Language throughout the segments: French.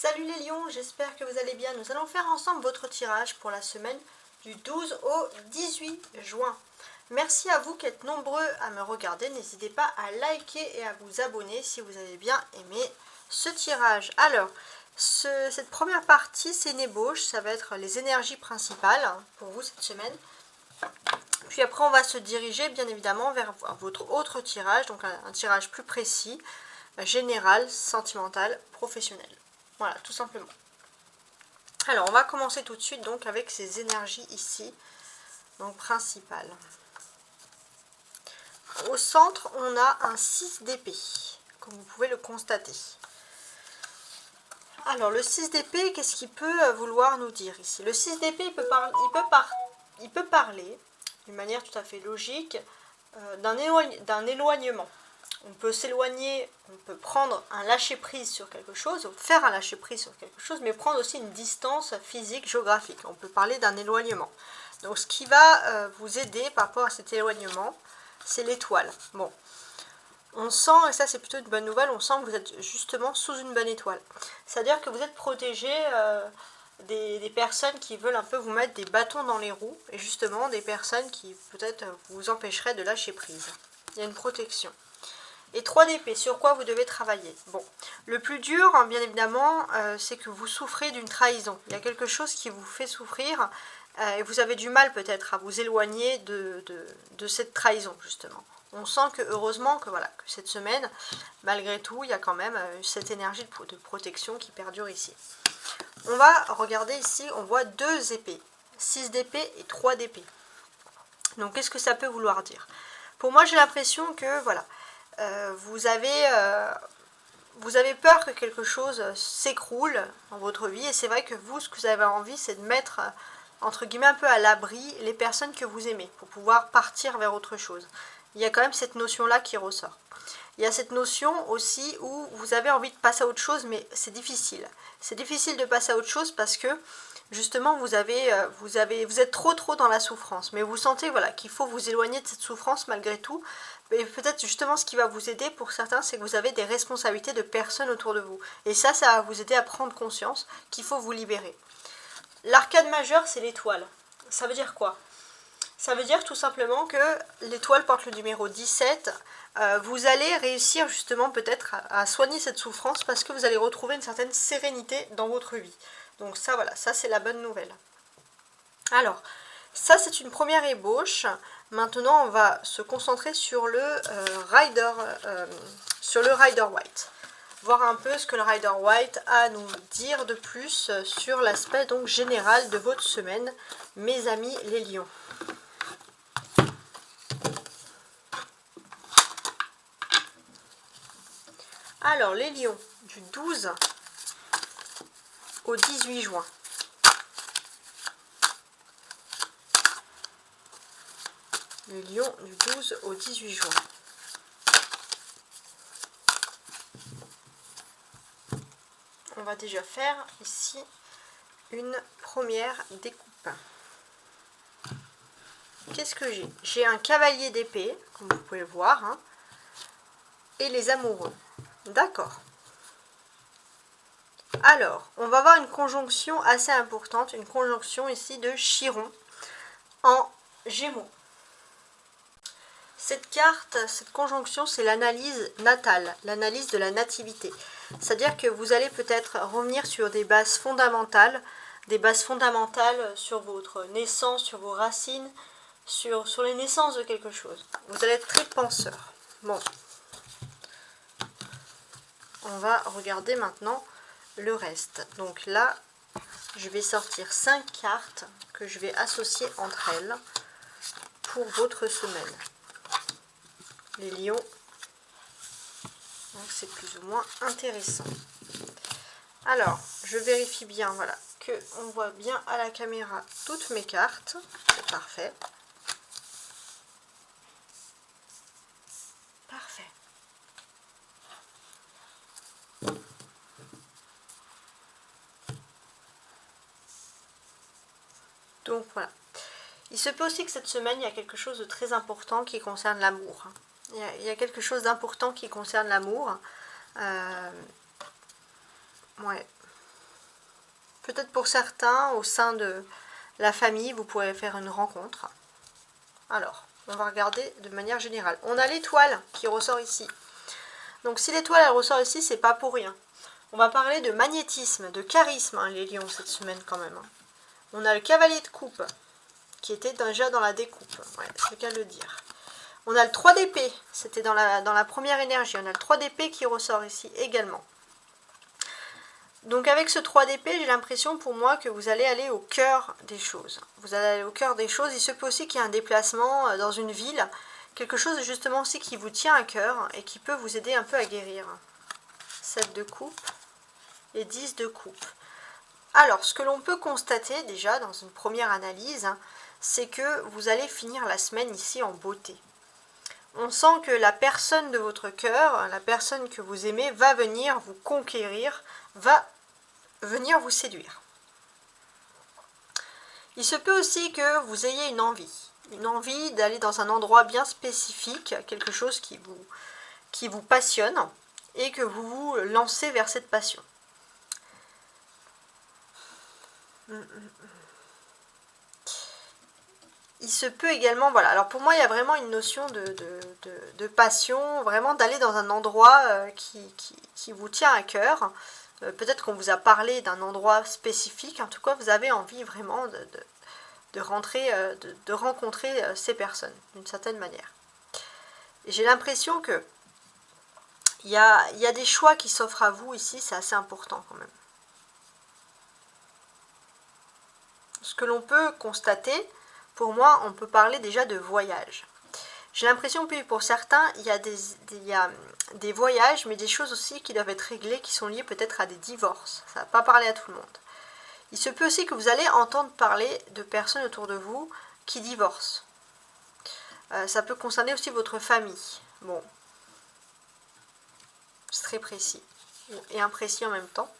Salut les lions, j'espère que vous allez bien. Nous allons faire ensemble votre tirage pour la semaine du 12 au 18 juin. Merci à vous qui êtes nombreux à me regarder. N'hésitez pas à liker et à vous abonner si vous avez bien aimé ce tirage. Alors, cette première partie, c'est une ébauche. Ça va être les énergies principales pour vous cette semaine. Puis après, on va se diriger bien évidemment vers votre autre tirage, donc un tirage plus précis, général, sentimental, professionnel. Voilà, tout simplement. Alors, on va commencer tout de suite donc avec ces énergies ici, donc principales. Au centre, on a un 6 d'épée, comme vous pouvez le constater. Alors, le 6 d'épée, qu'est-ce qu'il peut vouloir nous dire ici? Le 6 d'épée, il peut parler d'une manière tout à fait logique d'un éloignement. On peut s'éloigner, on peut prendre un lâcher-prise sur quelque chose, faire un lâcher-prise sur quelque chose, mais prendre aussi une distance physique, géographique. On peut parler d'un éloignement. Donc ce qui va vous aider par rapport à cet éloignement, c'est l'étoile. Bon, on sent, et ça c'est plutôt une bonne nouvelle, on sent que vous êtes justement sous une bonne étoile. C'est-à-dire que vous êtes protégé des personnes qui veulent un peu vous mettre des bâtons dans les roues, et justement des personnes qui peut-être vous empêcheraient de lâcher prise. Il y a une protection. Et 3 d'épée, sur quoi vous devez travailler? Bon, le plus dur, hein, bien évidemment, c'est que vous souffrez d'une trahison. Il y a quelque chose qui vous fait souffrir et vous avez du mal peut-être à vous éloigner de cette trahison, justement. On sent que, heureusement, que cette semaine, malgré tout, il y a quand même cette énergie de protection qui perdure ici. On va regarder ici, on voit 2 épées, 6 d'épée et 3 d'épée. Donc, qu'est-ce que ça peut vouloir dire? Pour moi, j'ai l'impression que, voilà, vous avez peur que quelque chose s'écroule dans votre vie, et c'est vrai que vous, ce que vous avez envie, c'est de mettre entre guillemets un peu à l'abri les personnes que vous aimez pour pouvoir partir vers autre chose. Il y a quand même cette notion là qui ressort. Il y a cette notion aussi où vous avez envie de passer à autre chose, mais c'est difficile. C'est difficile de passer à autre chose parce que justement vous êtes trop dans la souffrance, mais vous sentez qu'il faut vous éloigner de cette souffrance malgré tout. Et peut-être justement ce qui va vous aider pour certains, c'est que vous avez des responsabilités de personnes autour de vous. Et ça va vous aider à prendre conscience qu'il faut vous libérer. L'arcane majeure, c'est l'étoile. Ça veut dire quoi? Ça veut dire tout simplement que l'étoile porte le numéro 17. Vous allez réussir justement peut-être à soigner cette souffrance parce que vous allez retrouver une certaine sérénité dans votre vie. Donc ça, voilà, ça c'est la bonne nouvelle. Alors, ça c'est une première ébauche. Maintenant, on va se concentrer sur le Rider White. Voir un peu ce que le Rider White a à nous dire de plus sur l'aspect donc général de votre semaine, mes amis les lions. Alors, les lions, du 12 au 18 juin. Les lions du 12 au 18 juin. On va déjà faire ici une première découpe. Qu'est-ce que j'ai? J'ai un cavalier d'épée, comme vous pouvez le voir, hein, et les amoureux. D'accord. Alors, on va avoir une conjonction assez importante, une conjonction ici de Chiron en Gémeaux. Cette carte, cette conjonction, c'est l'analyse natale, l'analyse de la nativité. C'est-à-dire que vous allez peut-être revenir sur des bases fondamentales sur votre naissance, sur vos racines, sur les naissances de quelque chose. Vous allez être très penseur. Bon. On va regarder maintenant le reste. Donc là, je vais sortir 5 cartes que je vais associer entre elles pour votre semaine. Les lions, donc c'est plus ou moins intéressant. Alors, je vérifie bien, voilà, que on voit bien à la caméra toutes mes cartes. C'est parfait. Parfait. Donc voilà. Il se peut aussi que cette semaine, il y a quelque chose de très important qui concerne l'amour. Il y a quelque chose d'important qui concerne l'amour. Ouais. Peut-être pour certains, au sein de la famille, vous pourrez faire une rencontre. Alors, on va regarder de manière générale. On a l'étoile qui ressort ici. Donc si l'étoile elle ressort ici, c'est pas pour rien. On va parler de magnétisme, de charisme, hein, les lions, cette semaine quand même. On a le cavalier de coupe, qui était déjà dans la découpe. Ouais, c'est le cas de le dire. On a le 3 d'épée, c'était dans la première énergie. On a le 3 d'épée qui ressort ici également. Donc avec ce 3 d'épée, j'ai l'impression pour moi que vous allez aller au cœur des choses. Vous allez aller au cœur des choses. Il se peut aussi qu'il y ait un déplacement dans une ville. Quelque chose justement aussi qui vous tient à cœur et qui peut vous aider un peu à guérir. 7 de coupe et 10 de coupe. Alors, ce que l'on peut constater déjà dans une première analyse, c'est que vous allez finir la semaine ici en beauté. On sent que la personne de votre cœur, la personne que vous aimez, va venir vous conquérir, va venir vous séduire. Il se peut aussi que vous ayez une envie d'aller dans un endroit bien spécifique, quelque chose qui vous passionne et que vous vous lancez vers cette passion. Il se peut également, voilà, alors pour moi il y a vraiment une notion de passion, vraiment d'aller dans un endroit qui vous tient à cœur. Peut-être qu'on vous a parlé d'un endroit spécifique, en tout cas vous avez envie vraiment de rencontrer ces personnes d'une certaine manière. Et j'ai l'impression que il y a des choix qui s'offrent à vous ici, c'est assez important quand même. Ce que l'on peut constater, pour moi, on peut parler déjà de voyage. J'ai l'impression que pour certains, il y a des voyages, mais des choses aussi qui doivent être réglées, qui sont liées peut-être à des divorces. Ça ne va pas parler à tout le monde. Il se peut aussi que vous allez entendre parler de personnes autour de vous qui divorcent. Ça peut concerner aussi votre famille. Bon, c'est très précis et imprécis en même temps.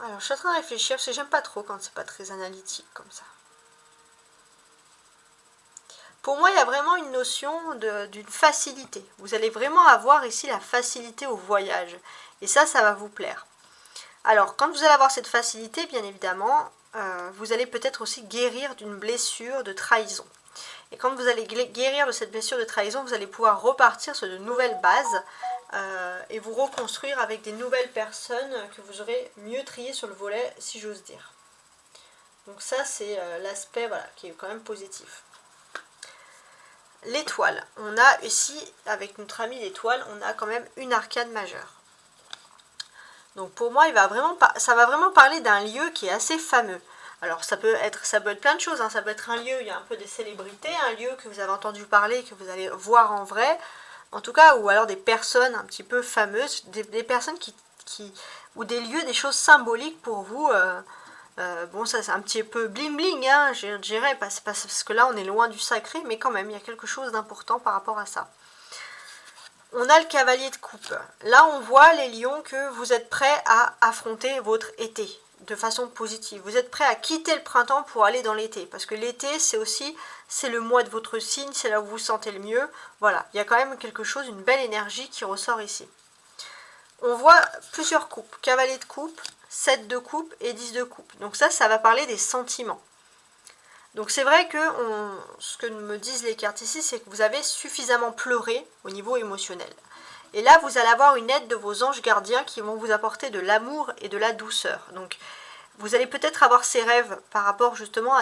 Alors, je suis en train de réfléchir parce que j'aime pas trop quand c'est pas très analytique comme ça. Pour moi, il y a vraiment une notion d'une facilité. Vous allez vraiment avoir ici la facilité au voyage. Et ça va vous plaire. Alors, quand vous allez avoir cette facilité, bien évidemment, vous allez peut-être aussi guérir d'une blessure de trahison. Et quand vous allez guérir de cette blessure de trahison, vous allez pouvoir repartir sur de nouvelles bases et vous reconstruire avec des nouvelles personnes que vous aurez mieux triées sur le volet, si j'ose dire. Donc ça, c'est l'aspect voilà, qui est quand même positif. L'étoile. On a ici, avec notre ami l'étoile, on a quand même une arcane majeure. Donc pour moi, ça va vraiment parler d'un lieu qui est assez fameux. Alors ça peut être plein de choses, hein. Ça peut être un lieu, il y a un peu des célébrités, un lieu que vous avez entendu parler, que vous allez voir en vrai, en tout cas, ou alors des personnes un petit peu fameuses, des personnes ou des lieux, des choses symboliques pour vous. Bon, ça c'est un petit peu bling bling, hein, je dirais, parce que là on est loin du sacré, mais quand même, il y a quelque chose d'important par rapport à ça. On a le cavalier de coupe. Là, on voit les lions que vous êtes prêts à affronter votre été de façon positive. Vous êtes prêts à quitter le printemps pour aller dans l'été. Parce que l'été, c'est le mois de votre signe, c'est là où vous vous sentez le mieux. Voilà, il y a quand même quelque chose, une belle énergie qui ressort ici. On voit plusieurs coupes. Cavalier de coupe, 7 de coupe et 10 de coupe. Donc ça va parler des sentiments. Donc c'est vrai que ce que me disent les cartes ici, c'est que vous avez suffisamment pleuré au niveau émotionnel. Et là, vous allez avoir une aide de vos anges gardiens qui vont vous apporter de l'amour et de la douceur. Donc vous allez peut-être avoir ces rêves par rapport justement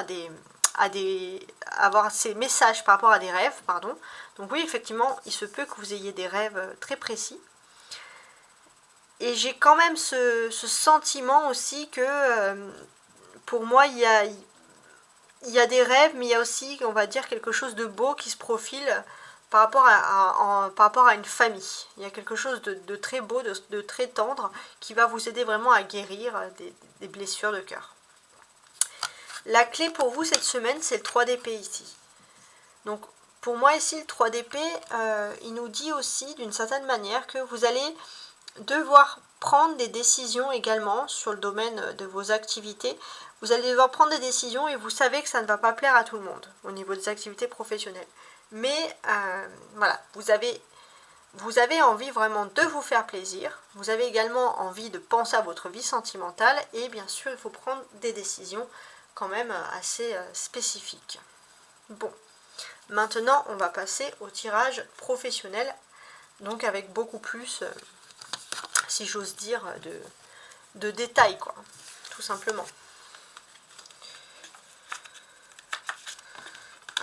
avoir ces messages par rapport à des rêves, pardon. Donc oui, effectivement, il se peut que vous ayez des rêves très précis. Et j'ai quand même ce sentiment aussi que pour moi, il y a des rêves, mais il y a aussi, on va dire, quelque chose de beau qui se profile par rapport à une famille. Il y a quelque chose de très beau, de très tendre, qui va vous aider vraiment à guérir des blessures de cœur. La clé pour vous cette semaine, c'est le 3 d'épée ici. Donc, pour moi ici, le 3 d'épée, il nous dit aussi, d'une certaine manière, que vous allez devoir prendre des décisions également sur le domaine de vos activités. Vous allez devoir prendre des décisions et vous savez que ça ne va pas plaire à tout le monde au niveau des activités professionnelles. Mais voilà, vous avez vous avez envie vraiment de vous faire plaisir, vous avez également envie de penser à votre vie sentimentale et bien sûr il faut prendre des décisions quand même assez spécifiques. Bon, maintenant on va passer au tirage professionnel, donc avec beaucoup plus, si j'ose dire, de détails quoi, tout simplement.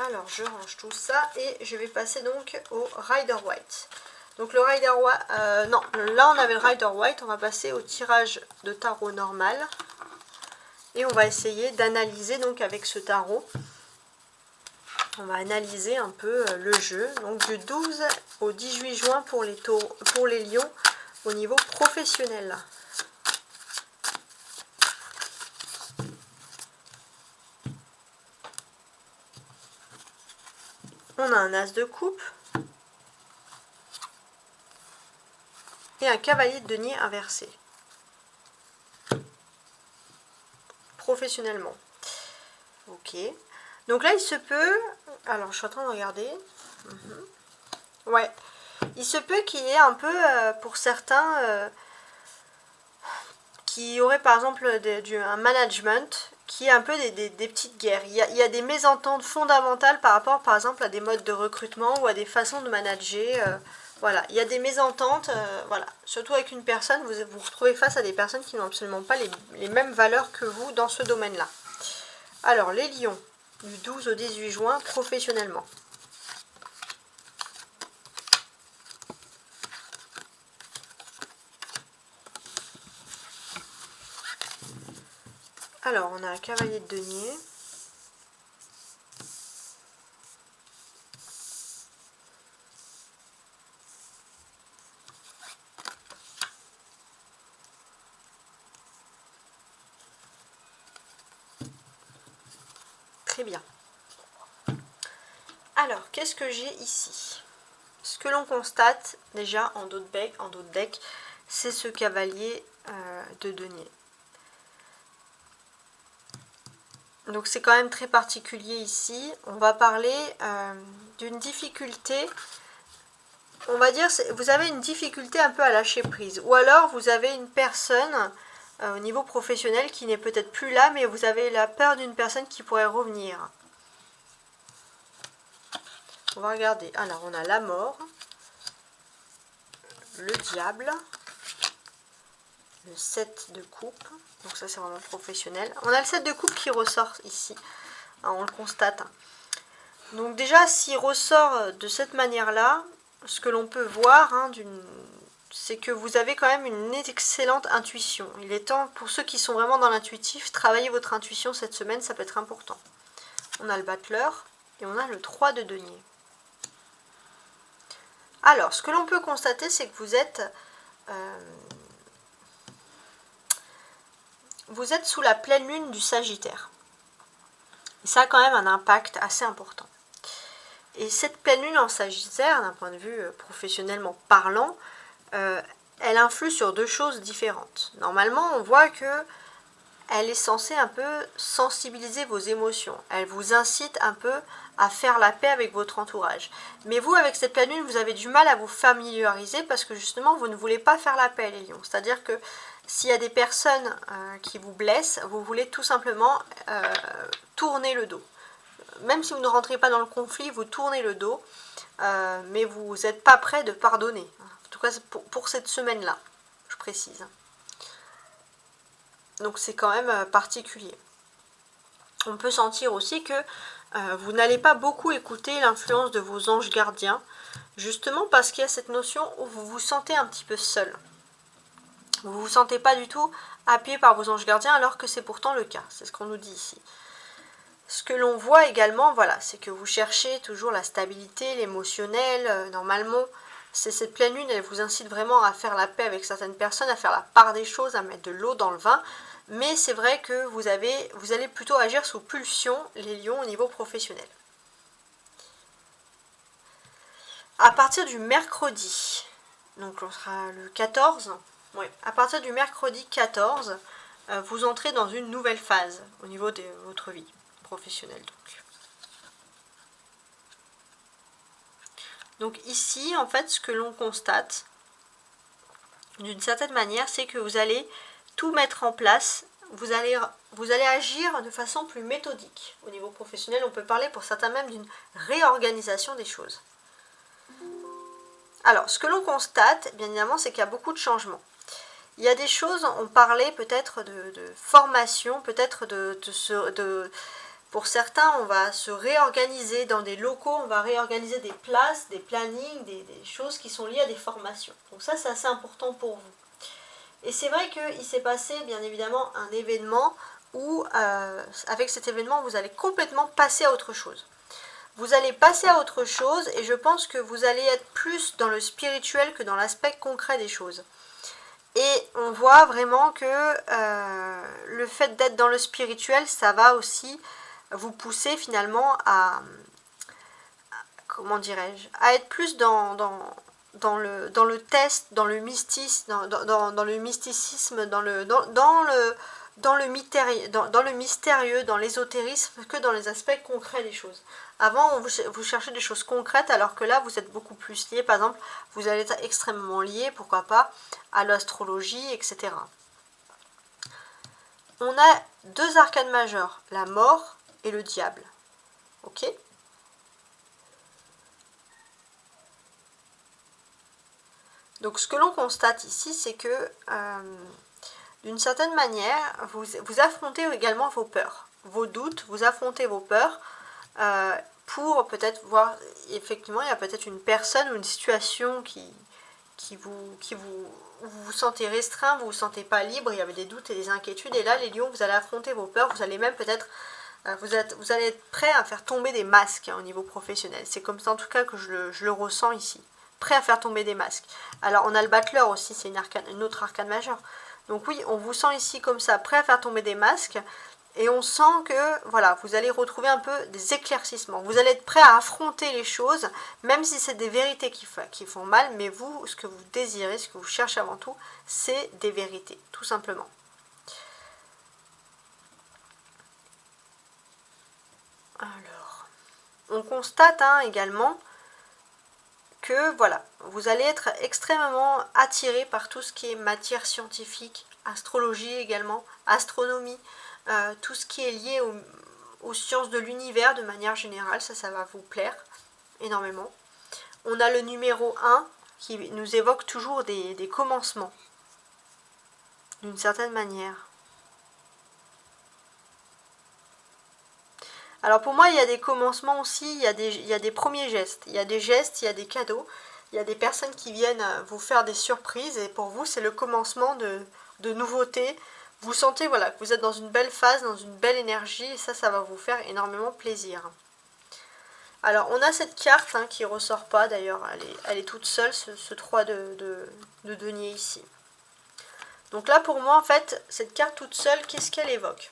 Alors je range tout ça et je vais passer donc au Rider-Waite. Donc le Rider-Waite, non, là on avait le Rider-Waite, on va passer au tirage de tarot normal. Et on va essayer d'analyser donc avec ce tarot. On va analyser un peu le jeu. Donc du 12 au 18 juin pour les lions au niveau professionnel. On a un as de coupe. Et un cavalier de denier inversé. Professionnellement. Ok. Donc là, il se peut... Alors, je suis en train de regarder. Ouais. Il se peut qu'il y ait un peu, pour certains, qui auraient par exemple un management, qui est un peu des petites guerres. Il y a des mésententes fondamentales par rapport, par exemple, à des modes de recrutement ou à des façons de manager. Voilà, il y a des mésententes, voilà. Surtout avec une personne, vous vous retrouvez face à des personnes qui n'ont absolument pas les mêmes valeurs que vous dans ce domaine-là. Alors, les lions, du 12 au 18 juin, professionnellement. Alors, on a un cavalier de denier. Très bien. Alors, qu'est-ce que j'ai ici? Ce que l'on constate déjà en dos de deck, c'est ce cavalier de denier. Donc c'est quand même très particulier ici. On va parler d'une difficulté. On va dire, vous avez une difficulté un peu à lâcher prise. Ou alors vous avez une personne au niveau professionnel qui n'est peut-être plus là, mais vous avez la peur d'une personne qui pourrait revenir. On va regarder. Alors on a la mort, le diable, le 7 de coupe. Donc ça c'est vraiment professionnel. On a le 7 de coupe qui ressort ici. On le constate. Donc déjà s'il ressort de cette manière-là, ce que l'on peut voir, c'est que vous avez quand même une excellente intuition. Il est temps, pour ceux qui sont vraiment dans l'intuitif, travailler votre intuition cette semaine, ça peut être important. On a le battleur et on a le 3 de denier. Alors, ce que l'on peut constater, c'est que vous êtes sous la pleine lune du Sagittaire. Et ça a quand même un impact assez important. Et cette pleine lune en Sagittaire, d'un point de vue professionnellement parlant, elle influe sur deux choses différentes. Normalement, on voit que elle est censée un peu sensibiliser vos émotions. Elle vous incite un peu à faire la paix avec votre entourage. Mais vous, avec cette pleine lune, vous avez du mal à vous familiariser parce que justement, vous ne voulez pas faire la paix, les lions. C'est-à-dire que s'il y a des personnes qui vous blessent, vous voulez tout simplement tourner le dos. Même si vous ne rentrez pas dans le conflit, vous tournez le dos, mais vous n'êtes pas prêt de pardonner. En tout cas, pour cette semaine-là, je précise. Donc c'est quand même particulier. On peut sentir aussi que vous n'allez pas beaucoup écouter l'influence de vos anges gardiens, justement parce qu'il y a cette notion où vous vous sentez un petit peu seul. Vous ne vous sentez pas du tout appuyé par vos anges gardiens alors que c'est pourtant le cas. C'est ce qu'on nous dit ici. Ce que l'on voit également, voilà, c'est que vous cherchez toujours la stabilité, l'émotionnel. Normalement, c'est cette pleine lune, elle vous incite vraiment à faire la paix avec certaines personnes, à faire la part des choses, à mettre de l'eau dans le vin. Mais c'est vrai que vous allez plutôt agir sous pulsion, les lions, au niveau professionnel. À partir du mercredi, donc on sera le 14, oui, à partir du mercredi 14, vous entrez dans une nouvelle phase au niveau de votre vie professionnelle. Donc ici, en fait, ce que l'on constate, d'une certaine manière, c'est que vous allez tout mettre en place, vous allez agir de façon plus méthodique. Au niveau professionnel, on peut parler pour certains même d'une réorganisation des choses. Alors, ce que l'on constate, bien évidemment, c'est qu'il y a beaucoup de changements. Il y a des choses, on parlait peut-être de formation, peut-être pour certains, on va se réorganiser dans des locaux, on va réorganiser des places, des plannings, des choses qui sont liées à des formations. Donc ça, c'est assez important pour vous. Et c'est vrai qu'il s'est passé, bien évidemment, un événement où, avec cet événement, vous allez complètement passer à autre chose. Vous allez passer à autre chose et je pense que vous allez être plus dans le spirituel que dans l'aspect concret des choses. Et on voit vraiment que le fait d'être dans le spirituel, ça va aussi vous pousser finalement à comment dirais-je, à être plus dans le test, dans le mysticisme, dans le mysticisme, dans le mystérieux, dans l'ésotérisme, que dans les aspects concrets des choses. Avant, vous cherchez des choses concrètes, alors que là, vous êtes beaucoup plus lié. Par exemple, vous allez être extrêmement lié, pourquoi pas, à l'astrologie, etc. On a deux arcanes majeurs, la mort et le diable. Ok ? Donc ce que l'on constate ici, c'est que d'une certaine manière, vous affrontez également vos peurs, vos doutes, vous affrontez vos peurs pour peut-être voir, effectivement, il y a peut-être une personne ou une situation où vous vous sentez restreint, vous vous sentez pas libre, il y avait des doutes et des inquiétudes, et là les lions, vous allez affronter vos peurs, vous allez même peut-être, vous allez être prêt à faire tomber des masques au niveau professionnel. C'est comme ça en tout cas que je le ressens ici. Prêt à faire tomber des masques. Alors on a le battleur aussi, c'est une autre arcane majeure. Donc oui, on vous sent ici comme ça, prêt à faire tomber des masques, et on sent que voilà, vous allez retrouver un peu des éclaircissements. Vous allez être prêt à affronter les choses, même si c'est des vérités qui font mal, mais vous, ce que vous désirez, ce que vous cherchez avant tout, c'est des vérités, tout simplement. Alors, on constate également que voilà, vous allez être extrêmement attiré par tout ce qui est matière scientifique, astrologie également, astronomie, tout ce qui est lié aux sciences de l'univers de manière générale, ça va vous plaire énormément. On a le numéro 1 qui nous évoque toujours des commencements, d'une certaine manière. Alors pour moi, il y a des commencements aussi, il y a des premiers gestes. Il y a des gestes, il y a des cadeaux, il y a des personnes qui viennent vous faire des surprises, et pour vous, c'est le commencement de nouveautés. Vous sentez voilà, que vous êtes dans une belle phase, dans une belle énergie, et ça va vous faire énormément plaisir. Alors on a cette carte qui ne ressort pas d'ailleurs, elle est toute seule, ce 3 de denier ici. Donc là pour moi en fait, cette carte toute seule, qu'est-ce qu'elle évoque ?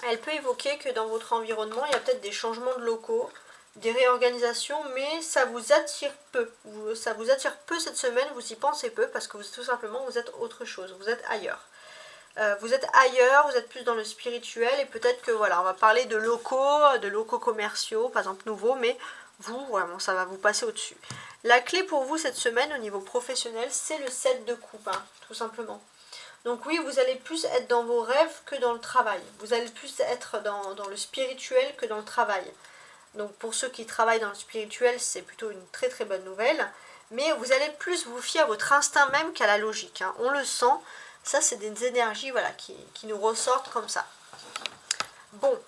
Elle peut évoquer que dans votre environnement, il y a peut-être des changements de locaux, des réorganisations, mais ça vous attire peu. Ça vous attire peu cette semaine, vous y pensez peu, parce que tout simplement, vous êtes autre chose, vous êtes ailleurs. Vous êtes ailleurs, vous êtes plus dans le spirituel, et peut-être que, voilà, on va parler de locaux commerciaux, par exemple nouveaux, mais vous, vraiment, ça va vous passer au-dessus. La clé pour vous cette semaine, au niveau professionnel, c'est le 7 de coupe, tout simplement. Donc oui, vous allez plus être dans vos rêves que dans le travail. Vous allez plus être dans le spirituel que dans le travail. Donc pour ceux qui travaillent dans le spirituel, c'est plutôt une très très bonne nouvelle. Mais vous allez plus vous fier à votre instinct même qu'à la logique. On le sent. Ça, c'est des énergies voilà, qui nous ressortent comme ça. Bon,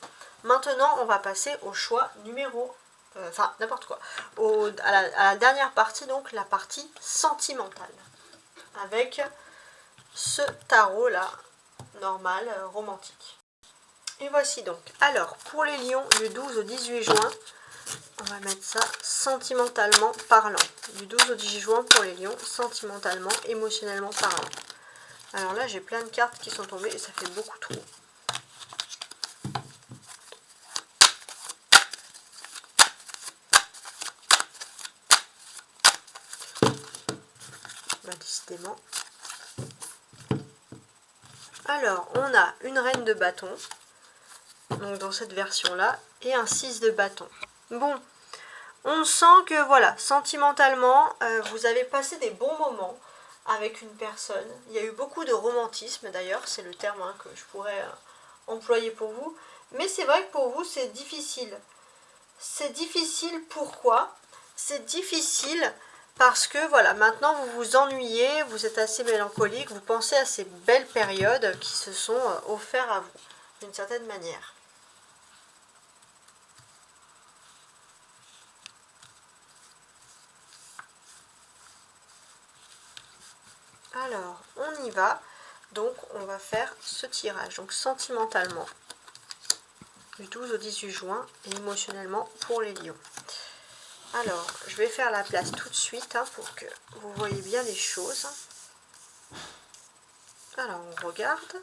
maintenant, on va passer au choix numéro... Enfin, n'importe quoi. À la dernière partie, donc la partie sentimentale. Avec... ce tarot là, normal, romantique. Et voici donc. Alors, pour les lions, du 12 au 18 juin, on va mettre ça sentimentalement parlant. Du 12 au 18 juin pour les lions, sentimentalement, émotionnellement parlant. Alors là, j'ai plein de cartes qui sont tombées et ça fait beaucoup trop. Bah, décidément. Alors, on a une reine de bâton, donc dans cette version-là, et un 6 de bâton. Bon, On sent que voilà, sentimentalement, vous avez passé des bons moments avec une personne. Il y a eu beaucoup de romantisme d'ailleurs, c'est le terme que je pourrais employer pour vous. Mais c'est vrai que pour vous, c'est difficile. C'est difficile pourquoi? C'est difficile parce que voilà, maintenant vous vous ennuyez, vous êtes assez mélancolique, vous pensez à ces belles périodes qui se sont offertes à vous, d'une certaine manière. Alors, on y va. Donc, on va faire ce tirage. Donc, sentimentalement, du 12 au 18 juin, et émotionnellement pour les lions. Alors, je vais faire la place tout de suite pour que vous voyez bien les choses. Alors, on regarde.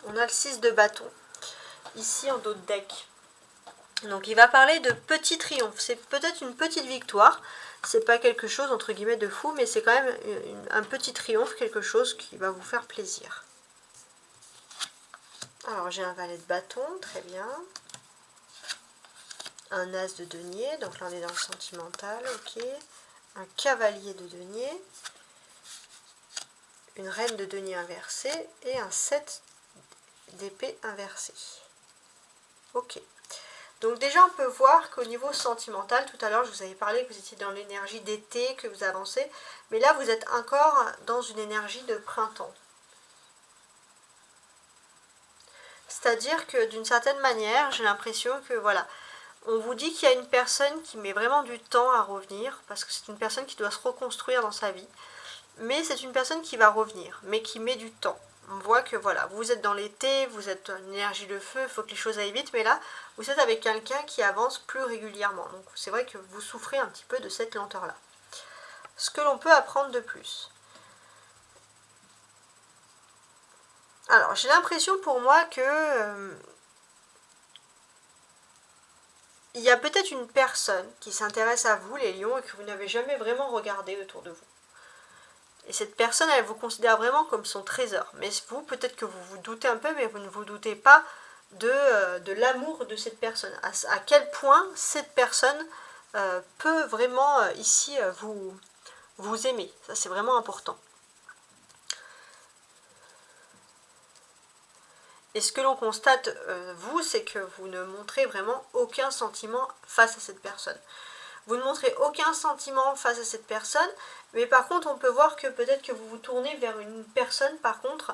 On a le 6 de bâton, ici en dos de deck. Donc il va parler de petits triomphes. C'est peut-être une petite victoire. C'est pas quelque chose entre guillemets de fou, mais c'est quand même un petit triomphe, quelque chose qui va vous faire plaisir. Alors j'ai un valet de bâton, très bien. Un as de denier, donc là on est dans le sentimental, ok. Un cavalier de denier. Une reine de denier inversée et un 7 d'épée inversée. Ok. Donc déjà on peut voir qu'au niveau sentimental, tout à l'heure je vous avais parlé que vous étiez dans l'énergie d'été, que vous avancez, mais là vous êtes encore dans une énergie de printemps. C'est-à-dire que d'une certaine manière, j'ai l'impression que voilà, on vous dit qu'il y a une personne qui met vraiment du temps à revenir, parce que c'est une personne qui doit se reconstruire dans sa vie, mais c'est une personne qui va revenir, mais qui met du temps. On voit que voilà, vous êtes dans l'été, vous êtes en énergie de feu, il faut que les choses aillent vite, mais là, vous êtes avec quelqu'un qui avance plus régulièrement. Donc c'est vrai que vous souffrez un petit peu de cette lenteur-là. Ce que l'on peut apprendre de plus. Alors, j'ai l'impression pour moi que il y a peut-être une personne qui s'intéresse à vous, les lions, et que vous n'avez jamais vraiment regardé autour de vous. Et cette personne, elle vous considère vraiment comme son trésor. Mais vous, peut-être que vous vous doutez un peu, mais vous ne vous doutez pas de l'amour de cette personne. À quel point cette personne peut vraiment ici vous aimer. Ça, c'est vraiment important. Et ce que l'on constate, vous, c'est que vous ne montrez vraiment aucun sentiment face à cette personne. Vous ne montrez aucun sentiment face à cette personne, mais par contre, on peut voir que peut-être que vous vous tournez vers une personne, par contre,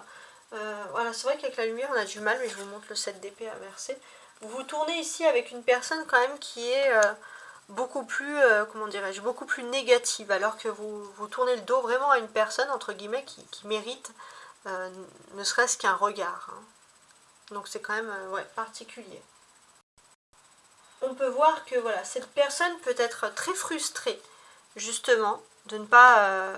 voilà, c'est vrai qu'avec la lumière, on a du mal, mais je vous montre le 7 d'épée inversé. Vous vous tournez ici avec une personne quand même qui est beaucoup plus, comment dirais-je, beaucoup plus négative, alors que vous tournez le dos vraiment à une personne, entre guillemets, qui mérite ne serait-ce qu'un regard. Donc c'est quand même ouais, particulier. On peut voir que voilà, cette personne peut être très frustrée, justement, de ne pas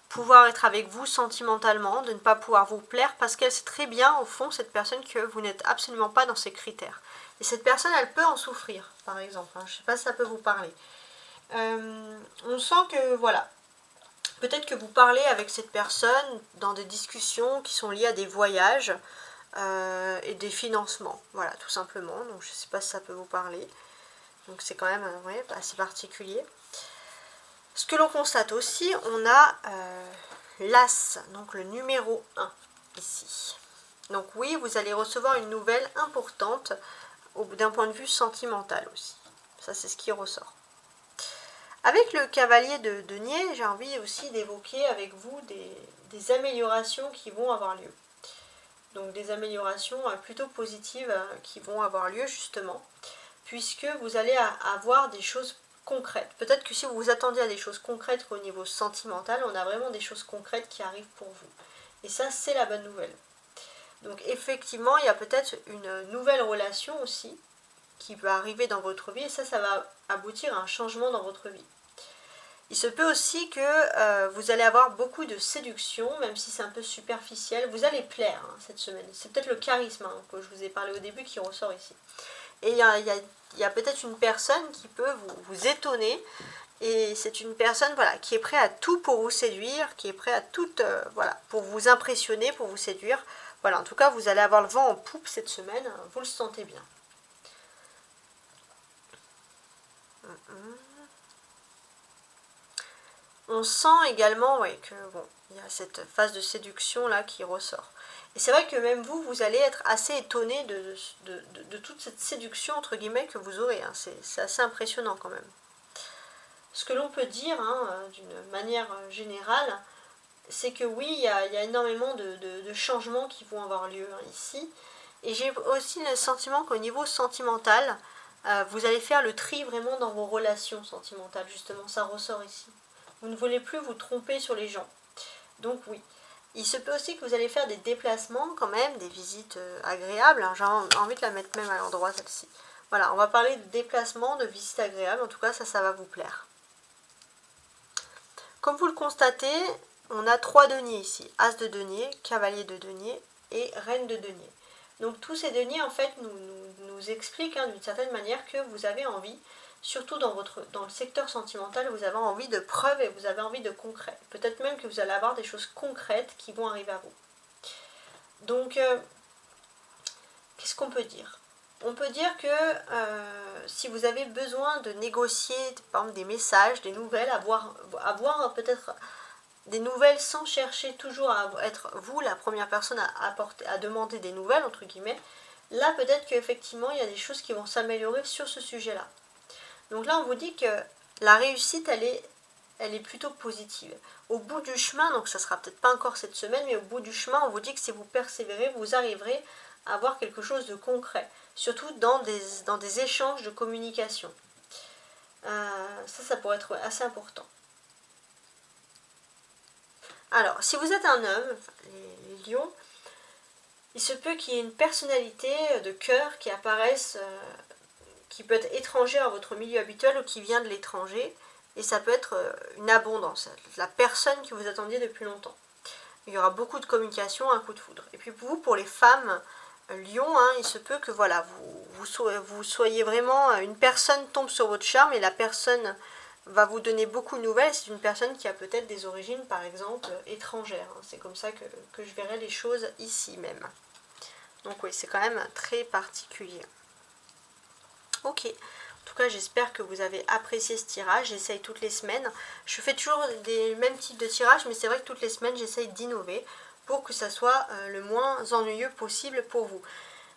pouvoir être avec vous sentimentalement, de ne pas pouvoir vous plaire, parce qu'elle sait très bien, au fond, cette personne, que vous n'êtes absolument pas dans ses critères. Et cette personne, elle peut en souffrir, par exemple. Je ne sais pas si ça peut vous parler. On sent que, voilà, peut-être que vous parlez avec cette personne dans des discussions qui sont liées à des voyages, et des financements, voilà, tout simplement. Donc je ne sais pas si ça peut vous parler. Donc c'est quand même ouais, assez particulier. Ce que l'on constate aussi, on a l'As, donc le numéro 1 ici. Donc oui, vous allez recevoir une nouvelle importante d'un point de vue sentimental aussi. Ça, c'est ce qui ressort. Avec le cavalier de denier, j'ai envie aussi d'évoquer avec vous des améliorations qui vont avoir lieu. Donc des améliorations plutôt positives qui vont avoir lieu justement, puisque vous allez avoir des choses concrètes. Peut-être que si vous vous attendiez à des choses concrètes au niveau sentimental, on a vraiment des choses concrètes qui arrivent pour vous. Et ça, c'est la bonne nouvelle. Donc effectivement, il y a peut-être une nouvelle relation aussi qui peut arriver dans votre vie, et ça va aboutir à un changement dans votre vie. Il se peut aussi que vous allez avoir beaucoup de séduction, même si c'est un peu superficiel. Vous allez plaire cette semaine. C'est peut-être le charisme que je vous ai parlé au début qui ressort ici. Et il y a peut-être une personne qui peut vous étonner. Et c'est une personne voilà, qui est prête à tout pour vous séduire, qui est prête à tout voilà, pour vous impressionner, pour vous séduire, Voilà, en tout cas, vous allez avoir le vent en poupe cette semaine, vous le sentez bien. On sent également que bon, il y a cette phase de séduction là qui ressort. Et c'est vrai que même vous allez être assez étonné de toute cette séduction entre guillemets que vous aurez. Hein. C'est assez impressionnant quand même. Ce que l'on peut dire d'une manière générale, c'est que oui, il y a énormément de changements qui vont avoir lieu ici. Et j'ai aussi le sentiment qu'au niveau sentimental, vous allez faire le tri vraiment dans vos relations sentimentales, justement, ça ressort ici. Vous ne voulez plus vous tromper sur les gens. Donc oui, il se peut aussi que vous allez faire des déplacements quand même, des visites agréables. J'ai envie de la mettre même à l'endroit celle-ci. Voilà, on va parler de déplacements, de visites agréables. En tout cas, ça va vous plaire. Comme vous le constatez, on a 3 deniers ici. As de denier, cavalier de denier et reine de denier. Donc tous ces deniers en fait nous expliquent d'une certaine manière que vous avez envie, surtout dans le secteur sentimental, vous avez envie de preuves et vous avez envie de concret. Peut-être même que vous allez avoir des choses concrètes qui vont arriver à vous. Donc, qu'est-ce qu'on peut dire? On peut dire que si vous avez besoin de négocier, par exemple, des messages, des nouvelles, avoir peut-être des nouvelles sans chercher toujours à être vous la première personne à demander des nouvelles, entre guillemets, là peut-être qu'effectivement il y a des choses qui vont s'améliorer sur ce sujet-là. Donc là on vous dit que la réussite elle est plutôt positive. Au bout du chemin, donc ça sera peut-être pas encore cette semaine, mais au bout du chemin on vous dit que si vous persévérez, vous arriverez à avoir quelque chose de concret, surtout dans des échanges de communication. Ça pourrait être assez important. Alors, si vous êtes un homme, les lions, il se peut qu'il y ait une personnalité de cœur qui apparaisse, qui peut être étrangère à votre milieu habituel ou qui vient de l'étranger, et ça peut être une abondance, la personne que vous attendiez depuis longtemps. Il y aura beaucoup de communication, un coup de foudre. Et puis pour les femmes lions, il se peut que voilà, vous soyez vraiment, une personne tombe sur votre charme et la personne va vous donner beaucoup de nouvelles. C'est une personne qui a peut-être des origines, par exemple, étrangères. C'est comme ça que je verrai les choses ici même. Donc oui, c'est quand même très particulier. Ok. En tout cas, j'espère que vous avez apprécié ce tirage. J'essaye toutes les semaines. Je fais toujours des mêmes types de tirages, mais c'est vrai que toutes les semaines, j'essaye d'innover pour que ça soit le moins ennuyeux possible pour vous.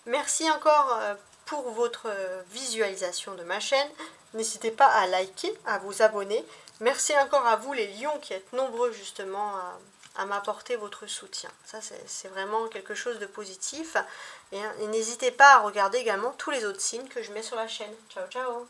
Merci encore pour votre visualisation de ma chaîne. N'hésitez pas à liker, à vous abonner. Merci encore à vous les lions qui êtes nombreux justement à m'apporter votre soutien. Ça c'est vraiment quelque chose de positif. Et n'hésitez pas à regarder également tous les autres signes que je mets sur la chaîne. Ciao ciao.